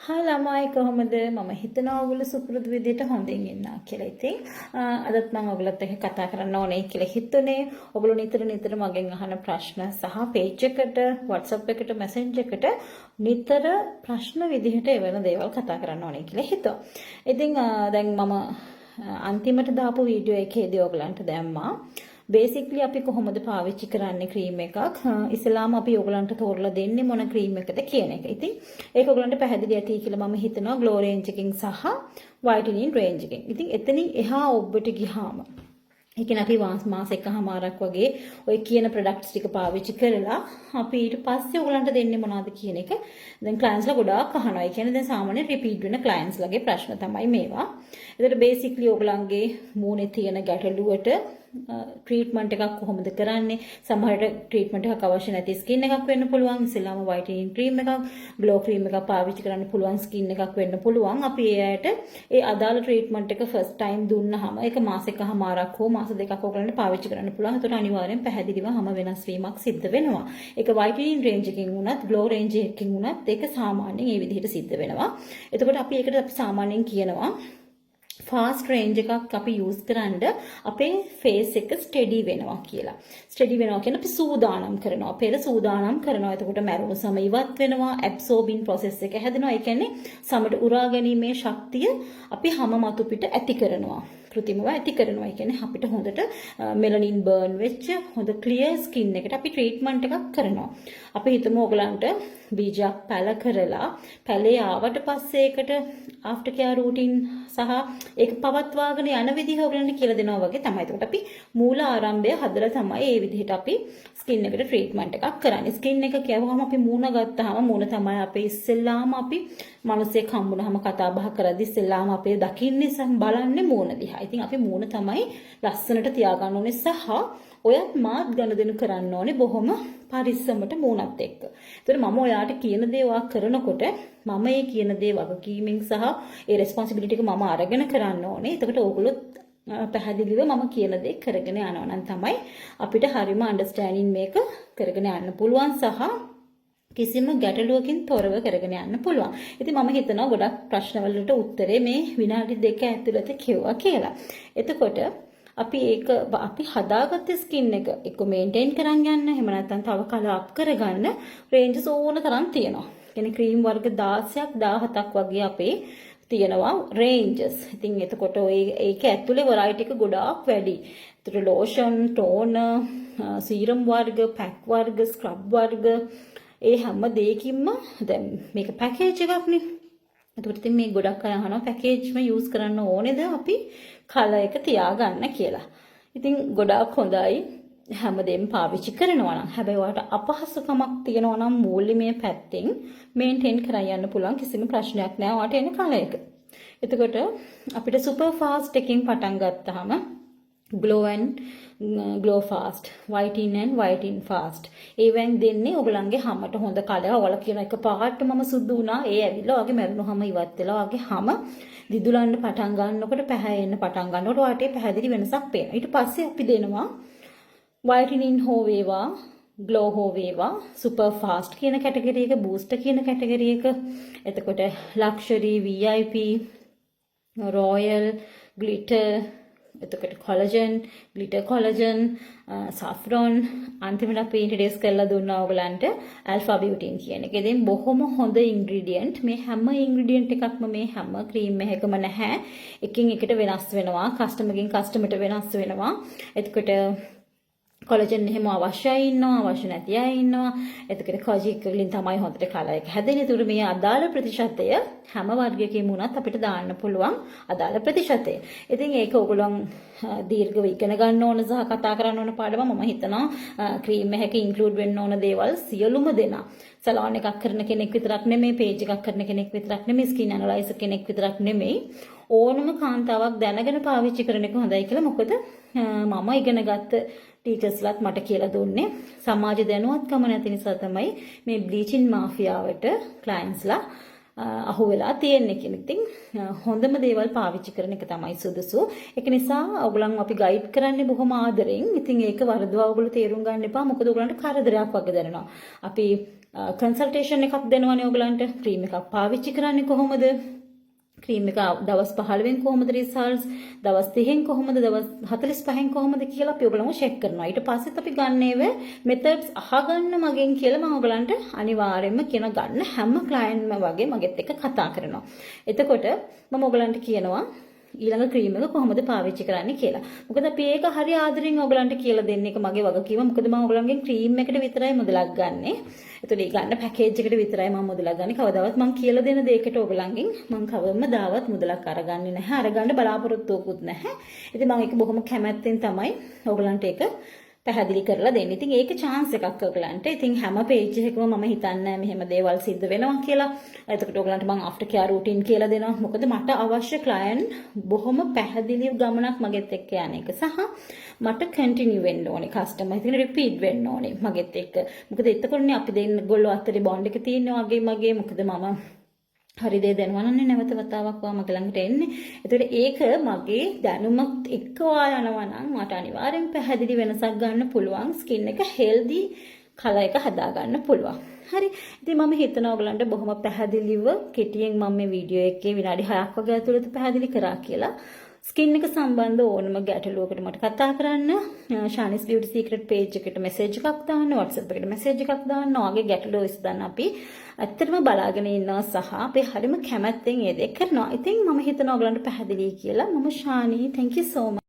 හා ළමයි කොහොමද මම හිතනවා ඔයගොල්ලෝ සුපුරුදු විදිහට හොඳින් ඉන්නා කියලා. ඉතින් අදත් මම ඔයගොල්ලොත් එක්ක කතා කරන්න ඕනේ කියලා හිතුනේ. ඔයගොල්ලෝ නිතර මගෙන් අහන ප්‍රශ්න සහ පේජ් එකට, WhatsApp එකට, Messenger එකට නිතර ප්‍රශ්න විදිහට එවන දේවල් කතා කරන්න ඕනේ කියලා හිතුවා. ඉතින් දැන් මම අන්තිමට දාපු වීඩියෝ එකේදී ඔයගලන්ට දැම්මා. බේසික්ලි අපි කොහොමද පාවිච්චි කරන්නේ ක්‍රීම් එකක්. ඉස්ලාම අපි ඔයගලන්ට තෝරලා දෙන්නේ මොන ක්‍රීම් එකද කියන එක. ඉතින් ඒක ඔයගලන්ට පැහැදිලි ඇති කියලා මම හිතනවා ග්ලෝ රේන්ජ් එකකින් සහ වයිටනින් රේන්ජ් එකකින්. ඉතින් එතනින් එහා ඔබට ගියාම ඒ කියන්නේ අපි මාස එකමාරක් වගේ ඔය කියන ප්‍රොඩක්ට්ස් ටික පාවිච්චි කරලා අපි ඊට පස්සේ ඔයගලන්ට දෙන්නේ මොනවද කියන එක දැන් ක්ලයන්ට්ස්ලා ගොඩාක් අහනවා. ඒ කියන්නේ දැන් සාමාන්‍ය රිපීට් වෙන ක්ලයන්ට්ස්ලාගේ ප්‍රශ්න තමයි මේවා. ඒකට බේසික්ලි ඔයගලන්ගේ මූණේ තියෙන ගැටලුවට ට්‍රීට්මන්ට් එකක් කොහොමද කරන්නේ? සමහරට ට්‍රීට්මන්ට් එකක් අවශ්‍ය නැති ස්කින් එකක් වෙන්න පුළුවන්. ඉස්සෙල්ලාම වයිටනින් ක්‍රීම් එකක්, ග්ලෝ ක්‍රීම් එකක් පාවිච්චි කරන්න පුළුවන් ස්කින් එකක් වෙන්න පුළුවන්. අපි ඒ අයට ඒ අදාළ ට්‍රීට්මන්ට් එක ෆස්ට් ටයිම් දුන්නාම ඒක මාස එකමාරක් හෝ මාස දෙකක් ඔයගලන්ට පාවිච්චි කරන්න පුළුවන්. ඒතකොට අනිවාර්යෙන් පැහැදිලිව හැම වෙනස් වීමක් සිද්ධ වෙනවා. ඒක වයිටනින් රේන්ජ් එකකින් වුණත්, ග්ලෝ රේන්ජ් එකකින් වුණත් ඒක සාමාන්‍යයෙන් මේ විදිහට සිද්ධ වෙනවා. එතකොට අපි ඒකට අපි සාමාන්‍යයෙන් කියනවා ෆාස්ට් රේන්ජ් එකක් අපි යූස් කරන්ඩ අපේ ෆේස් එක ස්ටෙඩි වෙනවා කියලා. ස්ටෙඩි වෙනවා කියන්නේ අපි සූදානම් කරනවා. පෙර සූදානම් කරනවා. එතකොට මැරුණු සම ඉවත් වෙනවා. ඇබ්සෝබින් ප්‍රොසෙස් එක හැදෙනවා. ඒ කියන්නේ සමට උරා ගැනීමේ ශක්තිය අපි හැම මතු පිට ඇති කරනවා. කෘතිමව ඇති කරනවා. ඒ කියන්නේ අපිට හොඳට මෙලනින් බර්න් වෙච්ච හොඳ ක්ලියර් ස්කින් එකට අපි ට්‍රීට්මන්ට් එකක් කරනවා. අපි හිතමු ඔයගලන්ට බීජයක් පැල කරලා පැලේ ආවට පස්සේ ඒකට ආෆ්ටර් කෙයාර් රූටින් සහ ඒක පවත්වාගෙන යන විදිහ ඔයගලන්ට කියලා දෙනවා වගේ තමයි. ඒකට අපි මූල ආරම්භය හදලා තමයි මේ විදිහට අපි ස්කින් එකට ට්‍රීට්මන්ට් එකක් කරන්නේ. ස්කින් එක කියවම අපි මූණ ගත්තාම මූණ තමයි අපේ ඉස්සෙල්ලාම අපි මිනිස්සෙක් හම්බුනහම කතා බහ කරද්දි ඉස්සෙල්ලාම අපේ දකින්නේ බලන්නේ මූණ දිහා. ඉතින් අපි මූණ තමයි ලස්සනට තියාගන්න ඕනේ සහ ඔයත් මාත් ගනුදෙනු කරන්න ඕනේ බොහොම පරිස්සමට මූණත් එක්ක. ඒතර මම ඔයාට කියන දේ ඔයා කරනකොට මම මේ කියන දේ වගකීමෙන් සහ ඒ රෙස්පොන්සිබිලිටි එක මම අරගෙන කරන්න ඕනේ. එතකොට ඕගොල්ලෝ පැහැදිලිව මම කියන දේ කරගෙන යනවා නම් තමයි අපිට හරිම අන්ඩර්ස්ටෑන්ඩින් මේක කරගෙන යන්න පුළුවන් සහ කිසිම ගැටලුවකින් තොරව කරගෙන යන්න පුළුවන්. ඉතින් මම හිතනවා ගොඩක් ප්‍රශ්නවලට උත්තරේ මේ විනාඩි 2 ඇතුළත කිව්වා කියලා. එතකොට අපි හදාගත්ත ස්කින් එක එක්ක මේන්ටේන් කරන් යන්න එහෙම නැත්නම් තව කලර් අප් කරගන්න රේන්ජස් ඕන තරම් තියෙනවා. කියන්නේ ක්‍රීම් වර්ග 16ක් 17ක් වගේ අපේ තියෙනවා රේන්ජස්. ඉතින් එතකොට ඒක ඇතුලේ වෙරයිටි එක ගොඩාක් වැඩි. ඒතර ලෝෂන්, ටෝනර්, සීරම් වර්ග, පැක් වර්ග, ස්ක්‍රබ් වර්ග ඒ හැම දෙයකින්ම දැන් මේක පැකේජ් එකක් නේ. එතකොට ඉතින් මේ ගොඩක් අය අහනවා පැකේජ්ම යූස් කරන්න ඕනේද අපි කලර් එක තියාගන්න කියලා. ඉතින් ගොඩාක් හොඳයි හැමදේම පාවිච්චි කරනවා නම්. හැබැයි ඔයාලට අපහසුකමක් තියෙනවා නම් මූල්‍යමය පැත්තෙන් මේන්ටේන් කරන් යන්න පුළුවන් කිසිම ප්‍රශ්නයක් නැහැ ඔයාලට එන කලර් එක. එතකොට අපිට සුපර් ෆාස්ට් එකකින් පටන් ගත්තාම ග්ලෝ ෆාස්ට්, වයිටින් and වයිටින් ෆාස්ට්. ඒවෙන් දෙන්නේ ඔයගලන්ගේ හැමට හොඳ කලර්. ඔයාලා කියන එක පාට මම සුදු වුණා. ඒ ඇවිල්ලා ඔයාගේ මැරුණු හැම ඉවත් වෙලා ඔයාගේ හැම දිදුලන්න පටන් ගන්නකොට පැහැයෙන්න පටන් ගන්නකොට ඔයාට පැහැදිලි වෙනසක් පේනවා. ඊට පස්සේ අපි දෙනවා වයිටනින් හෝ වේවා, ග්ලෝ හෝ වේවා, සුපර් ෆාස්ට් කියන කැටගරි එක, බූස්ටර් කියන කැටගරි එක. එතකොට ලක්ෂරි, VIP, රොයල්, ග්ලිටර්, එතකොට කොලජන්, ග්ලිටර් කොලජන්, සෆ්රොන් අන්තිමට අපි ඉන්ට්‍රොඩියුස් කරලා දුන්නා ඔයගලන්ට ඇල්ෆා බියුටින් කියන එක. ඉතින් බොහොම හොඳ ඉන්ග්‍රීඩියන්ට්. මේ හැම ඉන්ග්‍රීඩියන්ට් එකක්ම මේ හැම ක්‍රීම් එකකම නැහැ. එකින් එකට වෙනස් වෙනවා. කස්ටමර්ගෙන් කස්ටමර්ට වෙනස් වෙනවා. එතකොට කොලජන් එහෙම අවශ්‍යයි ඉන්නවා, අවශ්‍ය නැති අය ඉන්නවා. එතකොට කොජික් වලින් තමයි හොඳට කලර් එක හැදෙන්නේ. ඒතර මේ අදාළ ප්‍රතිශතය හැම වර්ගයකින්ම උනත් අපිට දාන්න පුළුවන් අදාළ ප්‍රතිශතය. ඉතින් ඒක ඕගොල්ලන් දීර්ඝව ඉගෙන ගන්න ඕන සහ කතා කරන්න ඕන පාඩම. මම හිතනවා ක්‍රීම් එකක ඉන්ක්ලූඩ් වෙන්න ඕන දේවල් සියලුම දෙනා. සලෝන් එකක් කරන කෙනෙක් විතරක් නෙමෙයි, පේජ් එකක් කරන කෙනෙක් විතරක් නෙමෙයි, ස්කින් ඇනලයිසර් කෙනෙක් විතරක් නෙමෙයි. ඕනම කාන්තාවක් දැනගෙන පාවිච්චි කරන එක හොඳයි කියලා. මොකද මම ඉගෙන ගත්ත ටීචර්ස්ලාත් මට කියලා දුන්නේ සමාජ දැනුවත්කම නැති නිසා තමයි මේ බ්ලීචින් මාෆියාවට ක්ලයන්ට්ස්ලා අහු වෙලා තියෙන්නේ කියන ඉතින් හොඳම දේවල් පාවිච්චි කරන එක තමයි සුදුසු. ඒක නිසා ඔයගොල්ලන් අපි ගයිඩ් කරන්නේ බොහොම ආදරෙන්. ඉතින් ඒක වරදවා ඔයගොල්ලෝ තේරුම් ගන්න එපා. මොකද ඔයගොල්ලන්ට කරදරයක් වගේ දැනෙනවා. අපි කන්සල්ටේෂන් එකක් දෙනවනේ ඔයගොල්ලන්ට. ක්‍රීම් එකක් පාවිච්චි කරන්නේ කොහොමද? ක්‍රීම් එක දවස් 15න් කොහොමද රිසල්ට්ස්, දවස් 30න් කොහොමද, දවස් 45න් කොහොමද කියලා අපි ඔයගොල්ලන්ව චෙක් කරනවා. ඊට පස්සෙත් අපි ගන්නේව මෙතඩ්ස් අහගන්න මගෙන් කියලා මම ඔයගොල්ලන්ට අනිවාර්යයෙන්ම කියන ගන්න හැම ක්ලයන්ට්ම වගේ මගෙත් එක්ක කතා කරනවා. එතකොට මම ඔයගොල්ලන්ට කියනවා ඊළඟ ක්‍රීම් එක කොහොමද පාවිච්චි කරන්න කියලා. මොකද අපි ඒක හරි ආදරෙන් ඔයගලන්ට කියලා දෙන්න එක මගේ වගකීම. මොකද මම ඔයගලන්ගෙන් ක්‍රීම් එකට විතරයි මුදලක් ගන්නෙ. ඒතකොට ඒ ගන්න පැකේජ් එකට විතරයි මම මුදලක් ගන්නෙ. කවදාවත් මම කියලා දෙන දෙයකට ඔයගලන්ගෙන් මම කවදාවත් මුදලක් අරගන්නේ නැහැ. අරගන්න බලාපොරොත්තුවකුත් නැහැ. ඉතින් මම ඒක බොහොම කැමැත්තෙන් තමයි ඔයගලන්ට ඒක පැහැදිලි කරලා දෙන්න. ඉතින් ඒක chance එකක් ඔයගලන්ට. ඉතින් හැම page එකකම මම හිතන්නේ මෙහෙම දේවල් සිද්ධ වෙනවා කියලා. එතකොට ඔයගලන්ට මම after care routine කියලා දෙනවා. මොකද මට අවශ්‍ය client බොහොම පැහැදිලි ගමනක් මගෙත් එක්ක යන එක සහ මට continue වෙන්න ඕනේ customer. ඉතින් repeat වෙන්න ඕනේ මගෙත් එක්ක. මොකද එතකොටනේ අපි දෙන්නගොල්ලෝ අතරේ bond එක තියෙනවා මගේ. මොකද මම හරි දේ දැනවනන්නේ නැවත වතාවක් වා මගේ ළඟට එන්නේ. ඒතකොට ඒක මගේ දැනුමත් එක්ක යනවා නම් මට අනිවාර්යෙන් පැහැදිලි වෙනසක් ගන්න පුළුවන්. ස්කින් එක හෙල්දි කලර් එක හදා ගන්න පුළුවන්. හරි. ඉතින් මම හිතනවා ඔයගලන්ට බොහොම පැහැදිලිව කෙටියෙන් මම මේ වීඩියෝ එකේ විනාඩි 6ක් වගේ ඇතුළත පැහැදිලි කරා කියලා. ස්කින් එක සම්බන්ධ ඕනම ගැටලුවකට මට කතා කරන්න. ශානිස් බියුටි සීක්‍රට් පේජ් එකට මෙසේජ් එකක් දාන්න, WhatsApp එකට මෙසේජ් එකක් දාන්න. ඔයගේ ගැටලුව විසඳන්න අපි ඇත්තටම බලාගෙන ඉන්නවා සහ අපි හරිම කැමැත්තෙන් ඒ දේ කරනවා. ඉතින් මම හිතනවා ඔයගලන්ට පැහැදිලි කියලා. මම Shani, thank you so much.